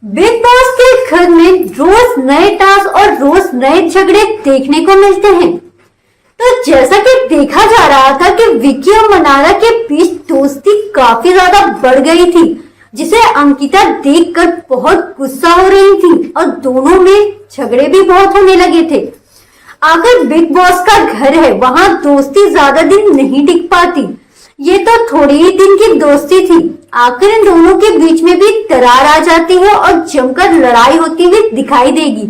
Big boss के घर में रोज नए टास्क और रोज नए झगड़े देखने को मिलते हैं। तो जैसा कि देखा जा रहा था कि विक्की और मनारा के बीच दोस्ती काफी ज्यादा बढ़ गई थी, जिसे अंकिता देखकर बहुत गुस्सा हो रही थी और दोनों में झगड़े भी बहुत होने लगे थे। आखिर बिग बॉस का घर है, वहां दोस्ती ज्यादा दिन नहीं टिक पाती। ये तो थोड़ी ही दिन की दोस्ती थी, आखिर इन दोनों के बीच में भी दरार आ जाती है और जमकर लड़ाई होती हुई दिखाई देगी।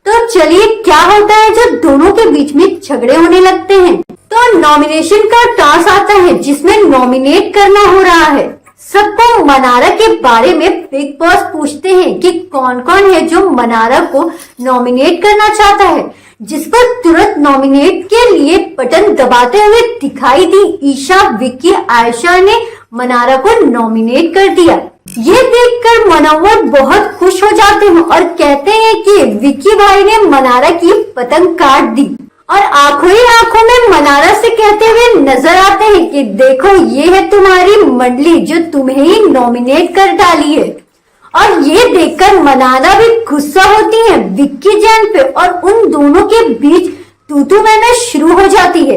तो चलिए क्या होता है जब दोनों के बीच में झगड़े होने लगते हैं। तो नॉमिनेशन का टास्क आता है जिसमें नॉमिनेट करना हो रहा है। सबको मनारा के बारे में बिग बॉस पूछते हैं कि कौन कौन है जो मनारा को नॉमिनेट करना चाहता है, जिस पर तुरंत नॉमिनेट के लिए बटन दबाते हुए दिखाई दी ईशा, विक्की, आयशा ने मनारा को नॉमिनेट कर दिया। ये देखकर मनोवर बहुत खुश हो जाते हैं और कहते हैं कि विक्की भाई ने मनारा की पतंग काट दी और आंखों ही आंखों में मनारा से कहते हुए नजर आते हैं कि देखो ये है तुम्हारी मंडली जो तुम्हें ही नॉमिनेट कर डाली है। और ये देखकर मनारा भी गुस्सा होती है विक्की जैन पे और उन दोनों के बीच तू मैं शुरू हो जाती है।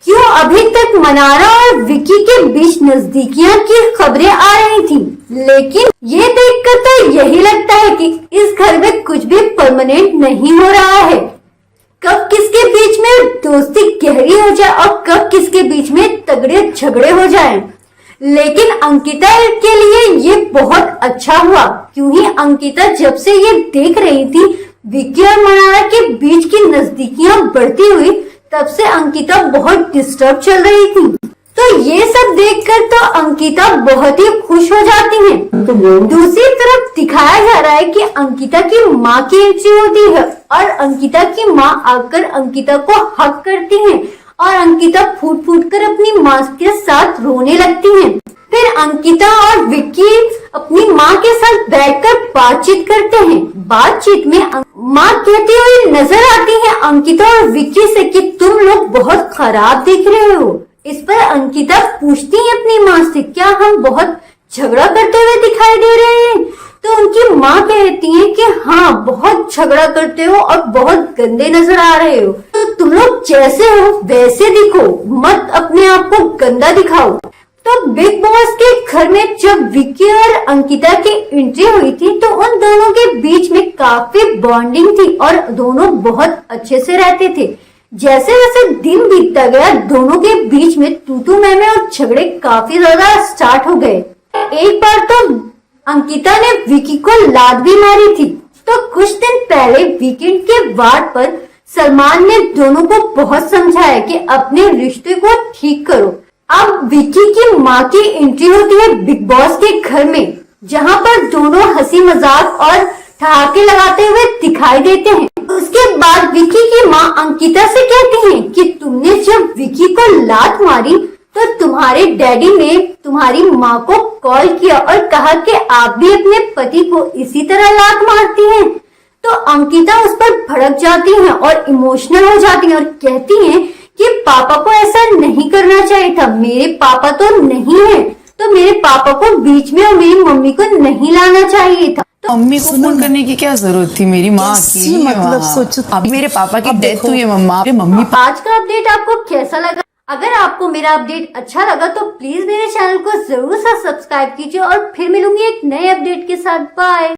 क्यों अभी तक मनारा और विक्की के बीच नजदीकियां की खबरें आ रही थी, लेकिन ये देखकर तो यही लगता है कि इस घर में कुछ भी परमानेंट नहीं हो रहा है। कब किसके बीच में दोस्ती गहरी हो जाए और कब किसके बीच में तगड़े झगड़े हो जाएं। लेकिन अंकिता के लिए ये बहुत अच्छा हुआ, क्योंकि अंकिता जब से ये देख रही थी विक्की और मनारा के बीच की नजदीकियां बढ़ती हुई, तब से अंकिता बहुत डिस्टर्ब चल रही थी। तो ये सब देखकर तो अंकिता बहुत ही खुश हो जाती है। दूसरी तरफ दिखाया जा रहा है कि अंकिता की माँ की एंट्री होती है और अंकिता की माँ आकर अंकिता को हक करती है और अंकिता फूट फूट कर अपनी माँ के साथ रोने लगती है। फिर अंकिता और विक्की अपनी माँ के साथ बैठकर बातचीत करते हैं। बातचीत में माँ कहती हुई नजर आती है अंकिता और विक्की से कि तुम लोग बहुत खराब दिख रहे हो। इस पर अंकिता पूछती है अपनी माँ से, क्या हम बहुत झगड़ा करते हुए दिखाई दे रहे हैं? तो उनकी माँ कहती है कि हाँ, बहुत झगड़ा करते हो और बहुत गंदे नजर आ रहे हो। तो तुम लोग जैसे हो वैसे दिखो, मत अपने आप को गंदा दिखाओ। तो बिग बॉस के घर में जब विक्की और अंकिता की एंट्री हुई थी तो उन दोनों के बीच में काफी बॉन्डिंग थी और दोनों बहुत अच्छे से रहते थे। जैसे जैसे दिन बीतता गया दोनों के बीच में तू मैं और झगड़े काफी ज्यादा स्टार्ट हो गए। एक बार तो अंकिता ने विक्की को लात भी मारी थी। तो कुछ दिन पहले वीकेंड के वार्ड पर सलमान ने दोनों को बहुत समझाया कि अपने रिश्ते को ठीक करो। अब विक्की की माँ की एंट्री होती है बिग बॉस के घर में, जहाँ पर दोनों हंसी मजाक और ठहाके लगाते हुए दिखाई देते हैं। उसके बाद विक्की की माँ अंकिता से कहती है कि तुमने जब विक्की को लात मारी तो तुम्हारे डैडी ने तुम्हारी माँ को कॉल किया और कहा कि आप भी अपने पति को इसी तरह लात मारती हैं। तो अंकिता उस पर भड़क जाती है और इमोशनल हो जाती है और कहती है कि पापा को ऐसा नहीं करना चाहिए था, मेरे पापा तो नहीं है, तो मेरे पापा को बीच में और मेरी मम्मी को नहीं लाना चाहिए था। तो मम्मी को फोन करने की क्या जरूरत थी? मेरी माँ की मतलब सोचो, अभी मेरे पापा की डेथ हुई है मम्मा, मम्मी। आज का अपडेट आपको कैसा लगा? अगर आपको मेरा अपडेट अच्छा लगा तो प्लीज मेरे चैनल को जरूर से सब्सक्राइब कीजिए और फिर मिलूंगी एक नए अपडेट के साथ। बाय।